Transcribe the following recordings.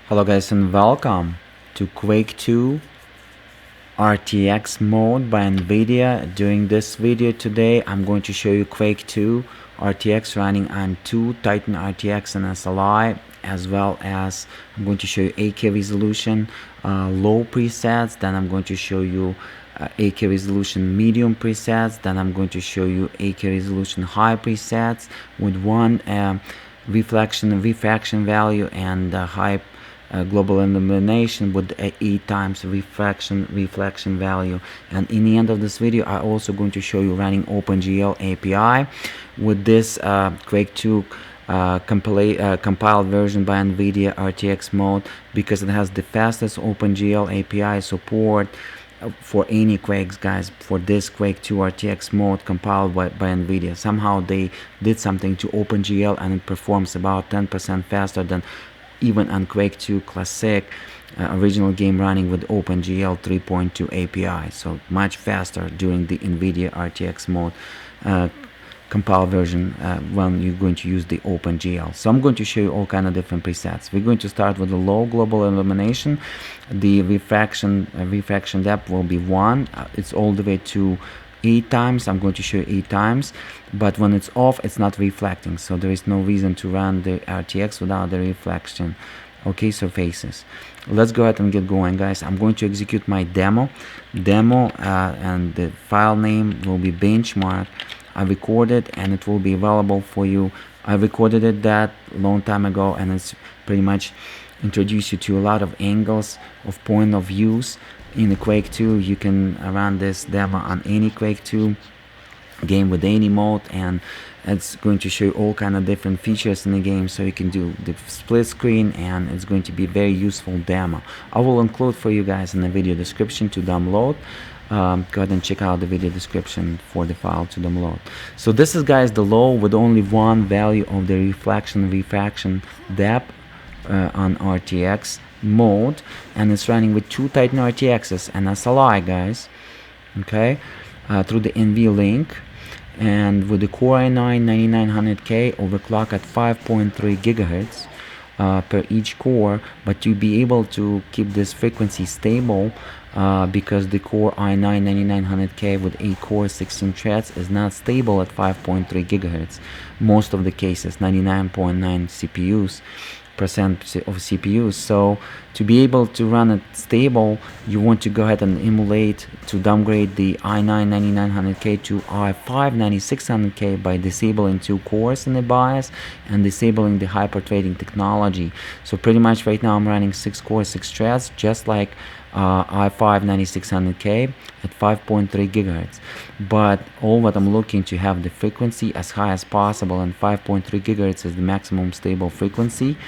Hello guys and welcome to Quake II RTX mode by NVIDIA. During this video today I'm going to show you Quake II RTX running on two Titan RTX and SLI, as well as I'm going to show you 8K resolution low presets. Then I'm going to show you 8K resolution medium presets. Then I'm going to show you 8K resolution high presets with one refraction value and high global illumination with 8 times reflection value. And in the end of this video I'm also going to show you running OpenGL API with this Quake II compiled version by NVIDIA RTX mode, because it has the fastest OpenGL API support for any Quakes, guys, for this Quake II RTX mode compiled by NVIDIA. Somehow they did something to OpenGL and it performs about 10% faster than even on Quake II Classic original game running with OpenGL 3.2 API. So much faster during the NVIDIA RTX mode compiled version when you're going to use the OpenGL. So I'm going to show you all kind of different presets. We're going to start with the low global illumination. The refraction depth will be 1. It's all the way to 8 times. I'm going to show you 8 times, but when it's off it's not reflecting, so there is no reason to run the RTX without the reflection. Okay, surfaces. Let's go ahead and get going, guys. I'm going to execute my demo and the file name will be benchmark. I recorded and it will be available for you. I recorded it that long time ago, and it's pretty much introduce you to a lot of angles of point of views in the Quake 2. You can run this demo on any Quake 2 game with any mode, and it's going to show you all kind of different features in the game, so you can do the split screen, and it's going to be a very useful demo. I will include for you guys in the video description to download. Go ahead and check out the video description for the file to download. So this is, guys, the low with only one value of the refraction depth on RTX mode, and it's running with two Titan RTXs and SLI, guys. Okay, through the NVLink, and with the Core i9 9900K overclock at 5.3 gigahertz per each core. But to be able to keep this frequency stable, because the Core i9 9900K with 8 cores 16 threads is not stable at 5.3 gigahertz. Most of the cases, 99.9% of CPUs. So to be able to run it stable, you want to go ahead and emulate to downgrade the i9 9900K to i5 9600K by disabling 2 cores in the BIOS and disabling the hyper threading technology. So pretty much right now I'm running 6 cores 6 threads, just like i5 9600K at 5.3 gigahertz. But all what I'm looking to have the frequency as high as possible, and 5.3 gigahertz is the maximum stable frequency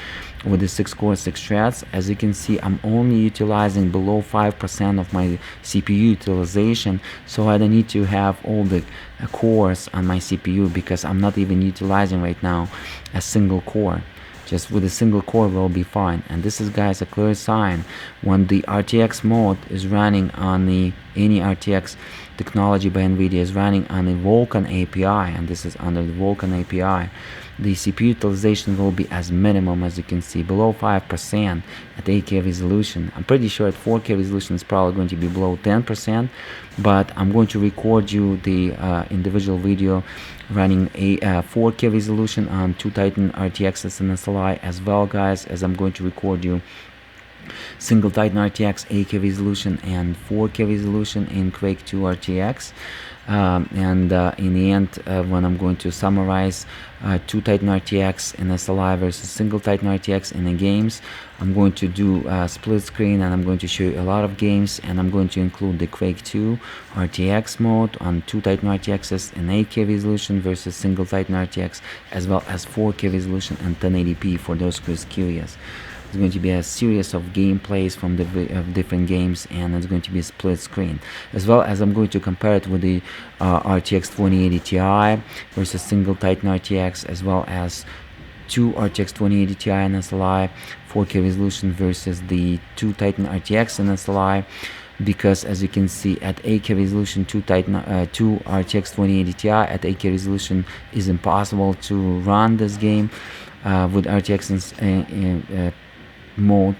with the 6 core 6 threads. As you can see, I'm only utilizing below 5% of my CPU utilization, so I don't need to have all the cores on my CPU, because I'm not even utilizing right now a single core. Just with a single core will be fine. And this is, guys, a clear sign when the RTX mode is running on the any RTX technology by NVIDIA is running on the Vulkan API, and this is under the Vulkan API. The CPU utilization will be as minimum, as you can see, below 5% at 8K resolution. I'm pretty sure at 4K resolution is probably going to be below 10%, but I'm going to record you the individual video running a 4K resolution on two Titan RTXs and SLI as well, guys, as I'm going to record you single Titan RTX 8K resolution and 4K resolution in Quake II RTX. In the end, when I'm going to summarize two Titan RTX and SLI versus single Titan RTX in the games, I'm going to do split screen, and I'm going to show you a lot of games, and I'm going to include the Quake II RTX mode on two Titan RTXs in 8K resolution versus single Titan RTX, as well as 4K resolution and 1080p for those who is curious. It's going to be a series of gameplays from the different games, and it's going to be a split screen, as well as I'm going to compare it with the RTX 2080 Ti versus single Titan RTX, as well as two RTX 2080 Ti and SLI 4K resolution versus the two Titan RTX and SLI, because as you can see at 8K resolution two RTX 2080 Ti at 8K resolution is impossible to run this game with RTX mode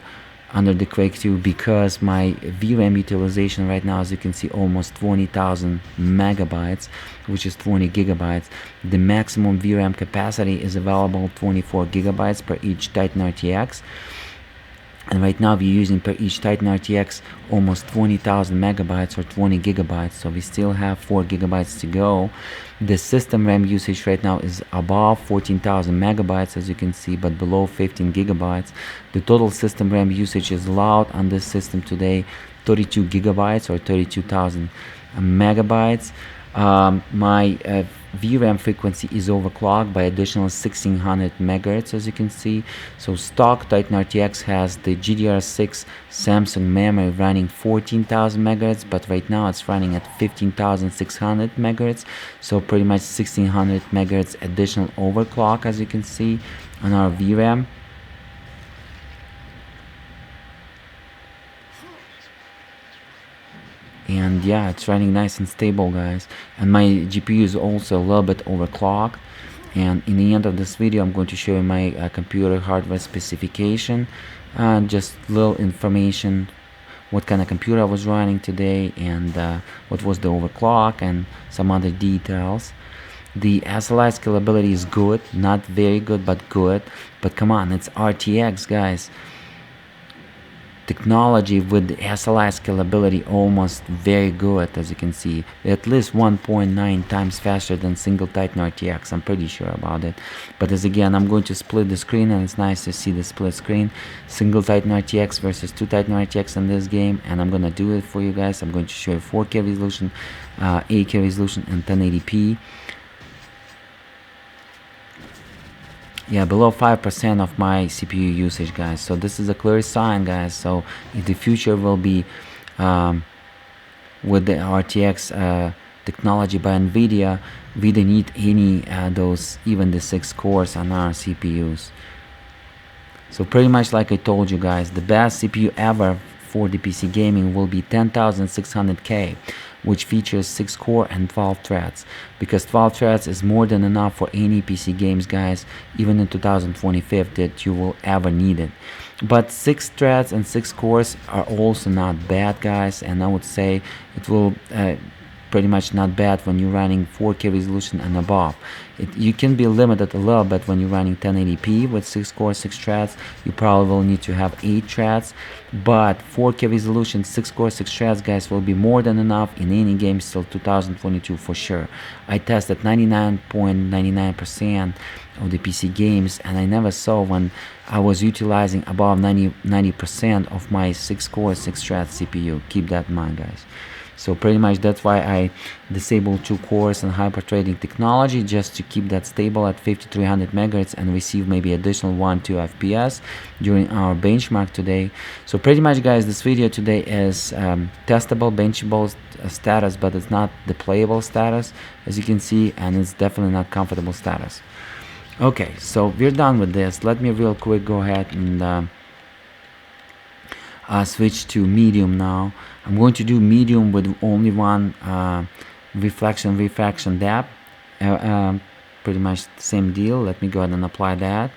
under the Quake 2 because my VRAM utilization right now, as you can see, almost 20,000 megabytes, which is 20 gigabytes. The maximum VRAM capacity is available 24 gigabytes per each Titan RTX. And right now we're using per each Titan RTX almost 20,000 megabytes or 20 gigabytes, so we still have 4 gigabytes to go. The system RAM usage right now is above 14,000 megabytes, as you can see, but below 15 gigabytes. The total system RAM usage is allowed on this system today 32 gigabytes or 32,000 megabytes. My VRAM frequency is overclocked by additional 1600 megahertz, as you can see. So stock Titan RTX has the GDDR6 Samsung memory running 14,000 megahertz, but right now it's running at 15,600 megahertz. So pretty much 1600 megahertz additional overclock, as you can see on our VRAM. And yeah, it's running nice and stable, guys. And my GPU is also a little bit overclocked. And in the end of this video, I'm going to show you my computer hardware specification, just little information, what kind of computer I was running today, and what was the overclock, and some other details. The SLI scalability is good, not very good, but good. But come on, it's RTX, guys. Technology with the SLI scalability almost very good, as you can see, at least 1.9 times faster than single Titan RTX. I'm pretty sure about it. But as again, I'm going to split the screen, and it's nice to see the split screen, single Titan RTX versus 2 Titan RTX in this game. And I'm gonna do it for you guys. I'm going to show you 4K resolution, 8K resolution, and 1080p. Yeah, below 5% of my CPU usage, guys. So this is a clear sign, guys. So in the future will be with the RTX technology by NVIDIA, we don't need any those, even the 6 cores on our CPUs. So pretty much like I told you guys, the best CPU ever for the PC gaming will be 10600K, which features 6 core and 12 threads, because 12 threads is more than enough for any PC games, guys, even in 2025 that you will ever need it. But 6 threads and 6 cores are also not bad, guys, and I would say it will pretty much not bad when you're running 4K resolution and above. You can be limited a little bit when you're running 1080p with 6 cores, 6 threads. You probably will need to have 8 threads, but 4K resolution, 6 cores, 6 threads, guys, will be more than enough in any game till 2022 for sure. I tested 99.99% of the PC games, and I never saw when I was utilizing above 90% of my 6 core, 6 threads CPU. Keep that in mind, guys. So pretty much that's why I disabled 2 cores and hyper threading technology, just to keep that stable at 5300 megahertz and receive maybe additional 1-2 FPS during our benchmark today. So pretty much, guys, this video today is testable, benchable status, but it's not the playable status, as you can see, and it's definitely not comfortable status. Okay, so we're done with this. Let me real quick go ahead and switch to medium now. I'm going to do medium with only one refraction depth. Pretty much the same deal. Let me go ahead and apply that.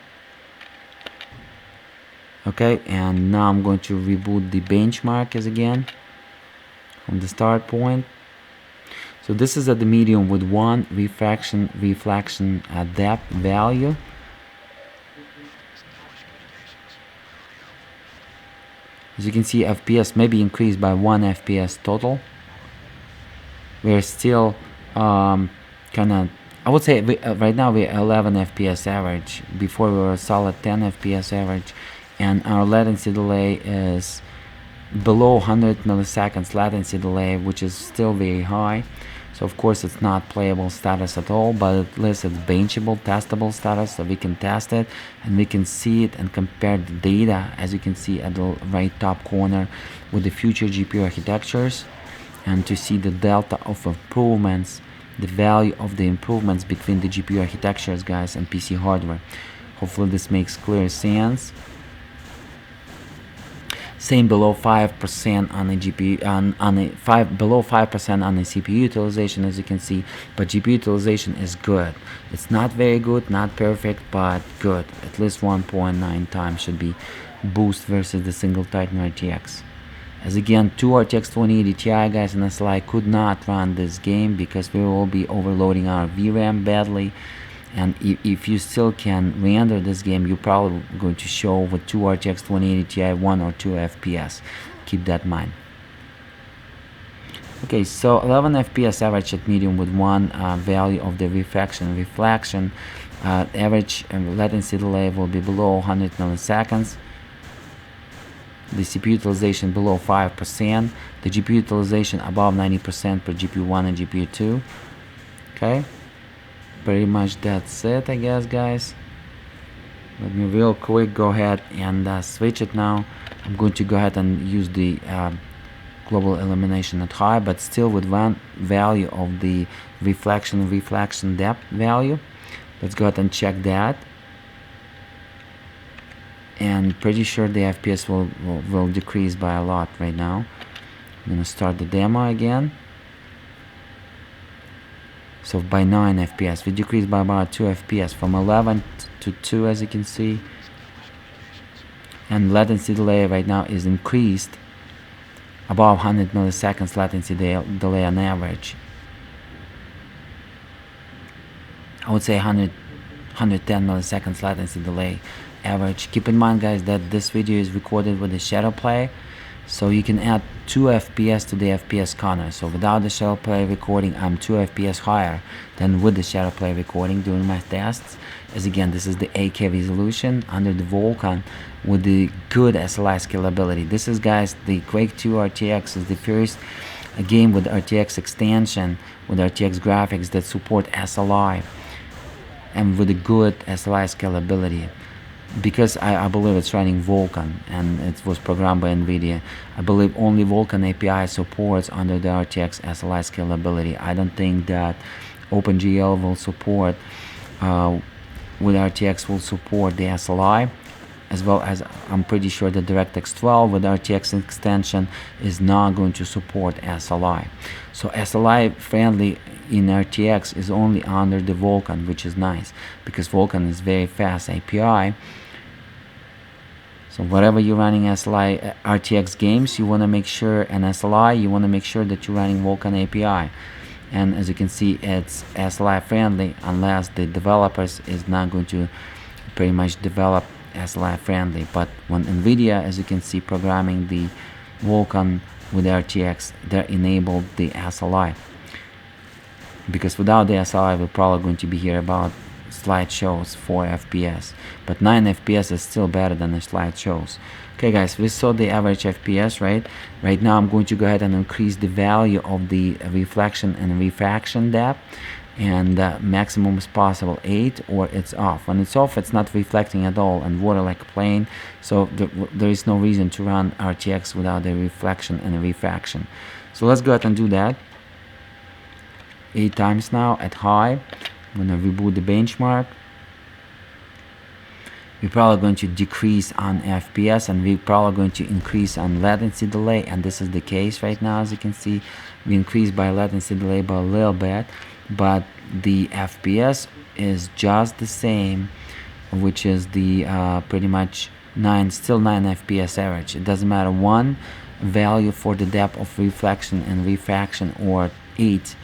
Okay, and now I'm going to reboot the benchmark as again from the start point. So this is at the medium with one refraction depth value. As you can see, FPS maybe increased by 1 FPS total. We're still kind of, I would say right now we're 11 FPS average. Before we were a solid 10 FPS average, and our latency delay is below 100 milliseconds latency delay, which is still very high. So of course it's not playable status at all, but at least it's benchable, testable status, so we can test it and we can see it and compare the data, as you can see at the right top corner, with the future GPU architectures, and to see the delta of improvements, the value of the improvements between the GPU architectures, guys, and PC hardware. Hopefully this makes clear sense. Same below 5% on the GPU, below 5% on the CPU utilization, as you can see, but GPU utilization is good. It's not very good, not perfect, but good. At least 1.9 times should be boost versus the single Titan RTX. As again, two RTX 2080 Ti guys and SLI could not run this game because we will be overloading our VRAM badly. And if you still can render this game, you're probably going to show with two RTX 2080 Ti 1 or 2 FPS. Keep that in mind. Okay, so 11 FPS average at medium with one value of the reflection. Average latency delay will be below 100 milliseconds. The CPU utilization below 5%. The GPU utilization above 90% for GPU 1 and GPU 2. Okay. Pretty much that's it, I guess, guys. Let me real quick go ahead and switch it now. I'm going to go ahead and use the global illumination at high, but still with one value of the reflection depth value. Let's go ahead and check that. And pretty sure the FPS will decrease by a lot right now. I'm gonna start the demo again. So by 9 FPS, we decreased by about 2 FPS from 11 to 2, as you can see. And latency delay right now is increased above 100 milliseconds latency delay on average. I would say 110 milliseconds latency delay average. Keep in mind, guys, that this video is recorded with the shadow play, so you can add 2 FPS to the FPS counter. So without the shadow play recording, I'm 2 FPS higher than with the shadow play recording during my tests. As again, this is the 8K resolution under the Vulkan with the good SLI scalability. This is, guys, the Quake II RTX is the first game with RTX extension, with RTX graphics that support SLI and with a good SLI scalability. Because I believe it's running Vulkan and it was programmed by NVIDIA. I believe only Vulkan API supports under the RTX SLI scalability. I don't think that OpenGL will support, with RTX will support the SLI, as well as I'm pretty sure that DirectX 12 with RTX extension is not going to support SLI. So SLI friendly in RTX is only under the Vulkan, which is nice because Vulkan is very fast API. So whatever you're running SLI RTX games, you want to make sure, and SLI, you want to make sure that you're running Vulkan API. And as you can see, it's SLI friendly unless the developers is not going to pretty much develop SLI friendly. But when NVIDIA, as you can see, programming the Vulkan with RTX, they enabled the SLI. Because without the SLI, we're probably going to be here about slideshows 4 FPS, but 9 FPS is still better than the slideshows. Okay, guys, we saw the average FPS, right? Right now I'm going to go ahead and increase the value of the reflection and refraction depth, and maximum is possible 8, or it's off. When it's off, it's not reflecting at all and water like a plane, so there is no reason to run RTX without the reflection and the refraction. So let's go ahead and do that 8 times now at high. I'm going to reboot the benchmark. We're probably going to decrease on FPS, and we're probably going to increase on latency delay, and this is the case right now. As you can see, we increased by latency delay by a little bit, but the FPS is just the same, which is the pretty much 9 FPS average. It doesn't matter one value for the depth of reflection and refraction, or 8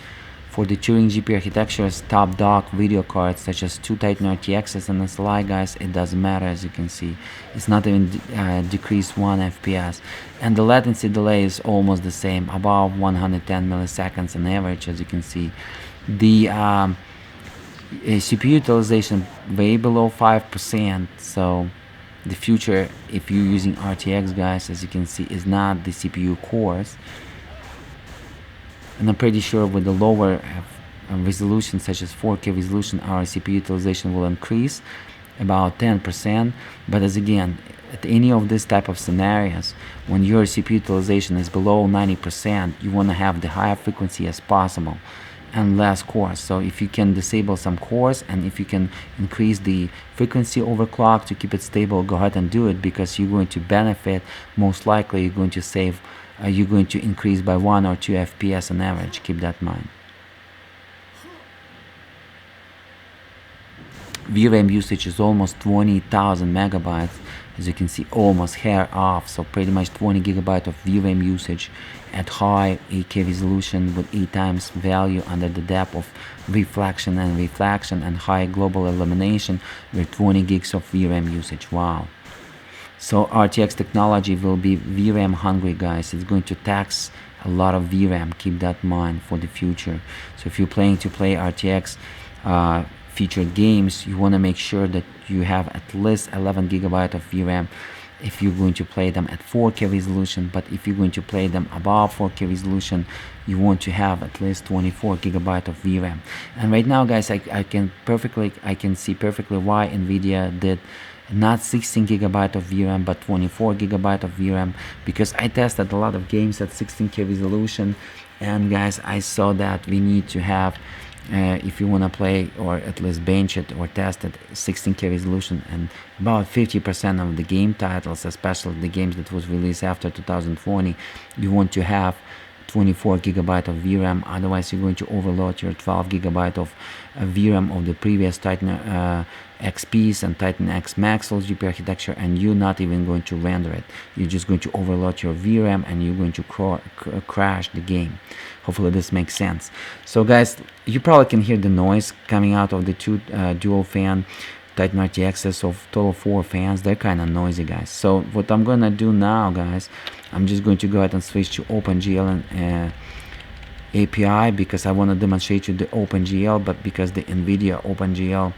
for the Turing GPU architectures, top dock video cards such as 2 Titan RTXs and SLI, guys, it doesn't matter. As you can see, it's not even decreased 1 FPS, and the latency delay is almost the same, above 110 milliseconds on average. As you can see, the CPU utilization way below 5%. So the future, if you're using RTX, guys, as you can see, is not the CPU cores. And I'm pretty sure with the lower resolution, such as 4K resolution, our CPU utilization will increase about 10%. But as again, at any of this type of scenarios, when your CPU utilization is below 90%, you want to have the higher frequency as possible and less cores. So if you can disable some cores, and if you can increase the frequency overclock to keep it stable, go ahead and do it, because you're going to benefit. Most likely you're going to save, you're going to increase by 1 or 2 FPS on average. Keep that in mind. VRAM usage is almost 20,000 megabytes, as you can see, almost hair off. So pretty much 20 gigabyte of VRAM usage at high 8K resolution with 8 times value under the depth of reflection and high global illumination with 20 gigs of VRAM usage. Wow. So RTX technology will be VRAM hungry, guys. It's going to tax a lot of VRAM. Keep that in mind for the future. So if you're planning to play RTX featured games, you want to make sure that you have at least 11 gigabyte of VRAM if you're going to play them at 4K resolution. But if you're going to play them above 4K resolution, you want to have at least 24 gigabyte of VRAM. And right now, guys, I can see perfectly why NVIDIA did not 16 gigabyte of VRAM but 24 gigabyte of VRAM, because I tested a lot of games at 16K resolution, and guys, I saw that we need to have if you want to play or at least bench it or test it 16K resolution, and about 50% of the game titles, especially the games that was released after 2020, you want to have 24 gigabyte of VRAM. Otherwise you're going to overload your 12 gigabyte of VRAM of the previous Titan XPs and Titan X Maxwell GPU architecture, and you're not even going to render it. You're just going to overload your VRAM and you're going to crash the game. Hopefully this makes sense. So guys, you probably can hear the noise coming out of the two dual fan Titan RTXs of total 4 fans. They're kind of noisy, guys. So what I'm gonna do now, guys, I'm just going to go ahead and switch to OpenGL and API, because I want to demonstrate you the OpenGL, but because the NVIDIA OpenGL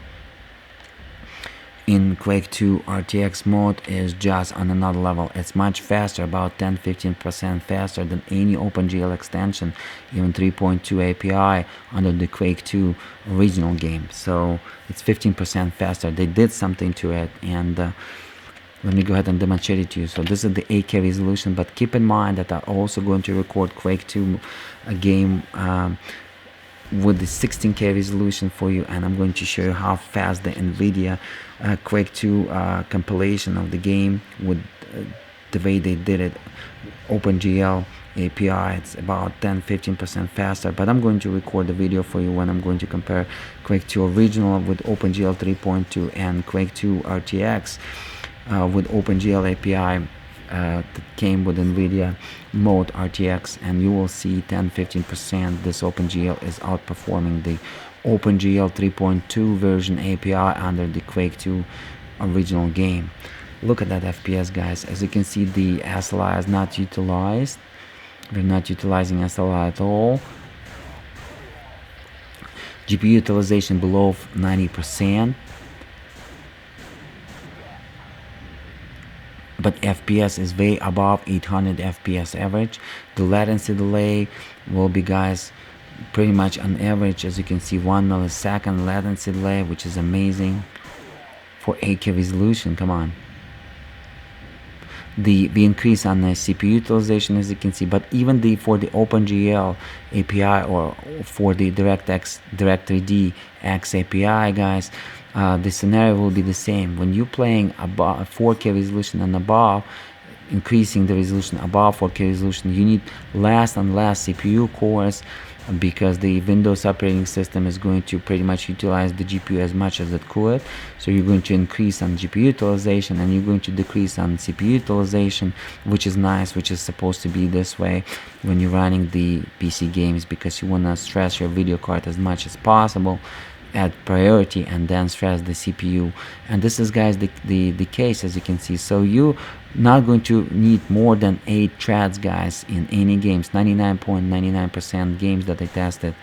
in Quake II RTX mode is just on another level. It's much faster, about 10-15% faster than any OpenGL extension, even 3.2 API under the Quake II original game. So it's 15% faster. They did something to it, and let me go ahead and demonstrate it to you. So this is the 8K resolution, but keep in mind that I'm also going to record Quake II game with the 16K resolution for you, and I'm going to show you how fast the NVIDIA Quake II compilation of the game with the way they did it. OpenGL API, it's about 10-15% faster, but I'm going to record the video for you when I'm going to compare Quake II original with OpenGL 3.2 and Quake II RTX with OpenGL API that came with NVIDIA mode RTX, and you will see 10-15% this OpenGL is outperforming the OpenGL 3.2 version API under the Quake II original game. Look at that FPS, guys. As you can see, the SLI is not utilized. We're not utilizing SLI at all. GPU utilization below 90%. But FPS is way above 800 FPS average. The latency delay will be, guys, pretty much on average, as you can see, 1 millisecond latency delay, which is amazing for 8K resolution. Come on. The increase on the CPU utilization, as you can see, but even for the OpenGL API or for the Direct3D X API, guys, the scenario will be the same. When you're playing above 4K resolution and above, increasing the resolution above 4K resolution, you need less and less CPU cores, because the Windows operating system is going to pretty much utilize the GPU as much as it could. So you're going to increase on GPU utilization and you're going to decrease on CPU utilization, which is nice, which is supposed to be this way when you're running the PC games, because you want to stress your video card as much as possible at priority and then stress the CPU. And this is, guys, the case, as you can see. So you not going to need more than 8 threads, guys, in any games. 99.99% games that I tested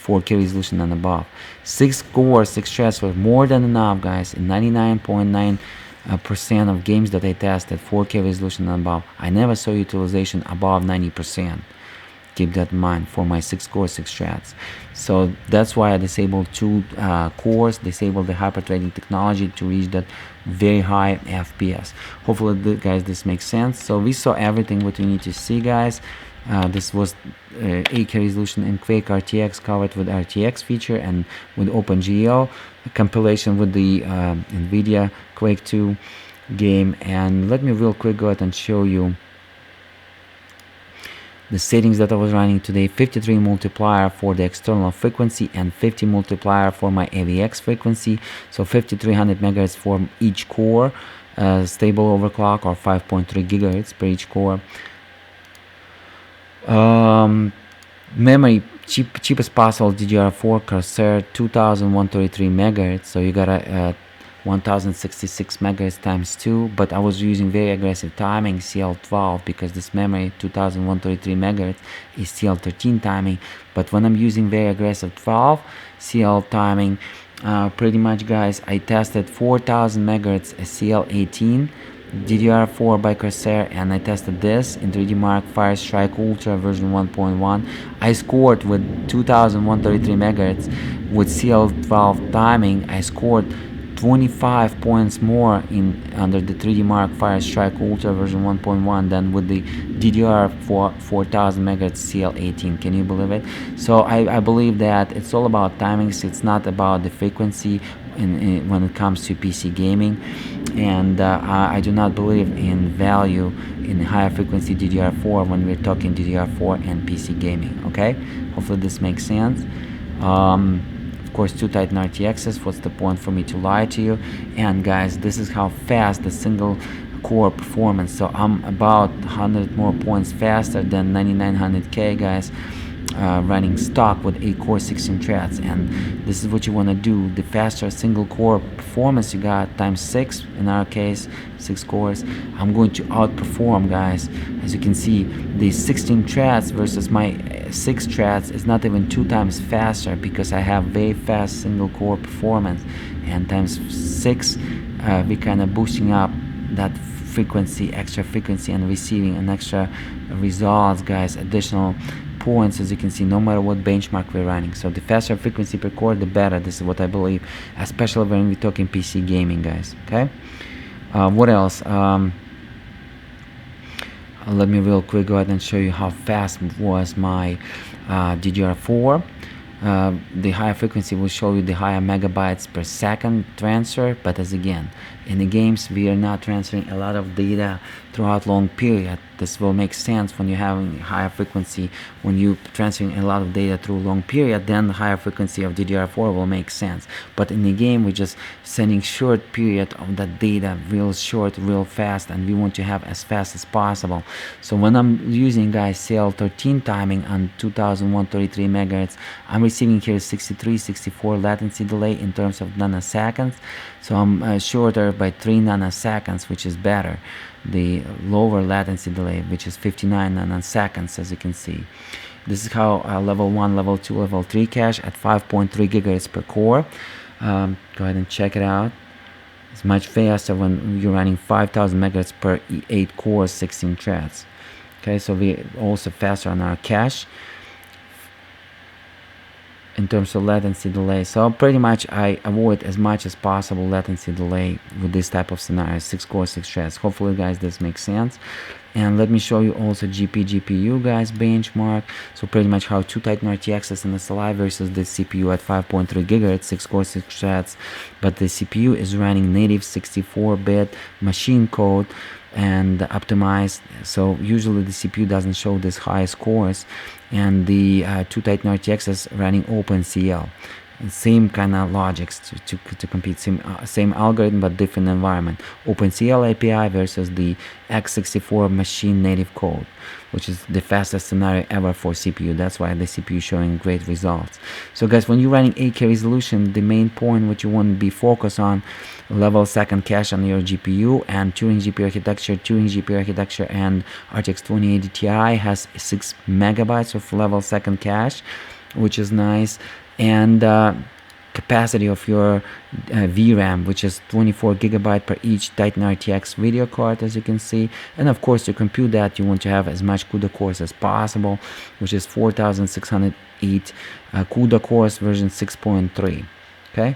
4K resolution and above. 6 cores, 6 threads were more than enough, guys, in 99.9% of games that I tested 4K resolution and above. I never saw utilization above 90%. Keep that in mind for my 6 core 6 threads. So that's why I disabled 2 cores, disabled the hyper-threading technology to reach that very high FPS. Hopefully, guys, this makes sense. So we saw everything what you need to see, guys. This was 8K resolution in Quake RTX covered with RTX feature and with OpenGL compilation with the NVIDIA Quake II game. And let me real quick go ahead and show you the settings that I was running today. 53 multiplier for the external frequency and 50 multiplier for my AVX frequency. So 5300 megahertz for each core. stable overclock, or 5.3 gigahertz per each core. Memory, cheapest possible DDR4 Corsair 2133 megahertz, so you got a 1066 megahertz times 2, but I was using very aggressive timing, CL12, because this memory 2133 megahertz is CL13 timing. But when I'm using very aggressive 12 CL timing, pretty much, guys, I tested 4000 megahertz CL18 DDR4 by Corsair, and I tested this in 3D Mark Firestrike Ultra version 1.1. I scored with 2133 megahertz with CL12 timing. I scored 25 points more under the 3D Mark Firestrike Ultra version 1.1 than with the DDR4 4000 megahertz CL18. Can you believe it? So I believe that it's all about timings. It's not about the frequency when it comes to PC gaming, and I do not believe in value in higher frequency DDR4 when we're talking DDR4 and PC gaming. Okay, hopefully this makes sense. Of course, 2 Titan RTXs. What's the point for me to lie to you? And guys, this is how fast the single core performance. So I'm about 100 more points faster than 9900K, guys, running stock with 8 core 16 threads. And this is what you want to do. The faster single core performance you got times 6, in our case 6 cores, I'm going to outperform, guys. As you can see, the 16 threads versus my 6 threads is not even 2 times faster, because I have very fast single core performance, and times 6 we kind of boosting up that frequency, extra frequency, and receiving an extra results, guys, additional points, as you can see, no matter what benchmark we're running. So the faster frequency per core, the better. This is what I believe, especially when we're talking PC gaming, guys. Okay, what else? Let me real quick go ahead and show you how fast was my DDR4. The higher frequency will show you the higher megabytes per second transfer, but as again, in the games we are not transferring a lot of data throughout long period. This will make sense when you're having higher frequency. When you transferring a lot of data through long period, then the higher frequency of DDR4 will make sense. But in the game, we're just sending short period of that data, real short, real fast, and we want to have as fast as possible. So when I'm using, guys, CL13 timing on 2133 megahertz, I'm receiving here 63-64 latency delay in terms of nanoseconds. So I'm shorter by 3 nanoseconds, which is better. The lower latency delay, which is 59 nanoseconds, as you can see. This is how level 1, level 2, level 3 cache at 5.3 gigahertz per core. Go ahead and check it out. It's much faster when you're running 5000 megahertz per 8 cores, 16 threads. Okay, so we also faster on our cache in terms of latency delay. So pretty much I avoid as much as possible latency delay with this type of scenario, 6 core 6 threads. Hopefully, guys, this makes sense. And let me show you also GPU, guys, benchmark. So pretty much how 2 Titan RTXs and SLI versus the CPU at 5.3 gigahertz, 6 core 6 threads, but the CPU is running native 64-bit machine code and optimized. So usually the CPU doesn't show this high scores, and the 2 Titan RTX is running OpenGL. Same kind of logics to compete, same algorithm but different environment. OpenGL API versus the x64 machine native code, which is the fastest scenario ever for CPU. That's why the CPU is showing great results. So guys, when you're running 8K resolution, the main point what you want to be focused on, level second cache on your GPU and Turing GPU architecture. Turing GPU architecture and RTX 2080 Ti has 6 megabytes of level second cache, which is nice. And capacity of your VRAM, which is 24 gigabyte per each Titan RTX video card, as you can see. And of course, to compute that, you want to have as much CUDA cores as possible, which is 4608 CUDA cores version 6.3. Okay.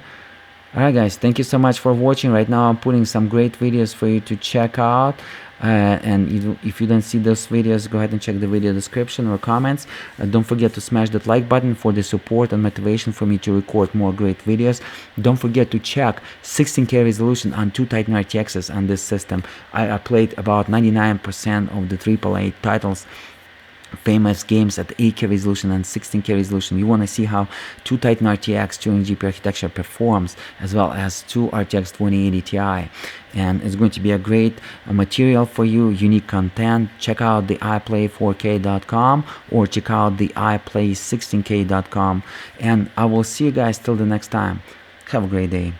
Alright, guys, thank you so much for watching. Right now I'm putting some great videos for you to check out, and if you don't see those videos, go ahead and check the video description or comments. Don't forget to smash that like button for the support and motivation for me to record more great videos. Don't forget to check 16K resolution on 2 Titan RTXs on this system. I played about 99% of the AAA titles famous games at 8K resolution and 16K resolution. You want to see how two Titan RTX 200GP architecture performs, as well as two RTX 2080 Ti. And it's going to be a great material for you, unique content. Check out the iplay4k.com or check out the iplay16k.com. And I will see you guys till the next time. Have a great day.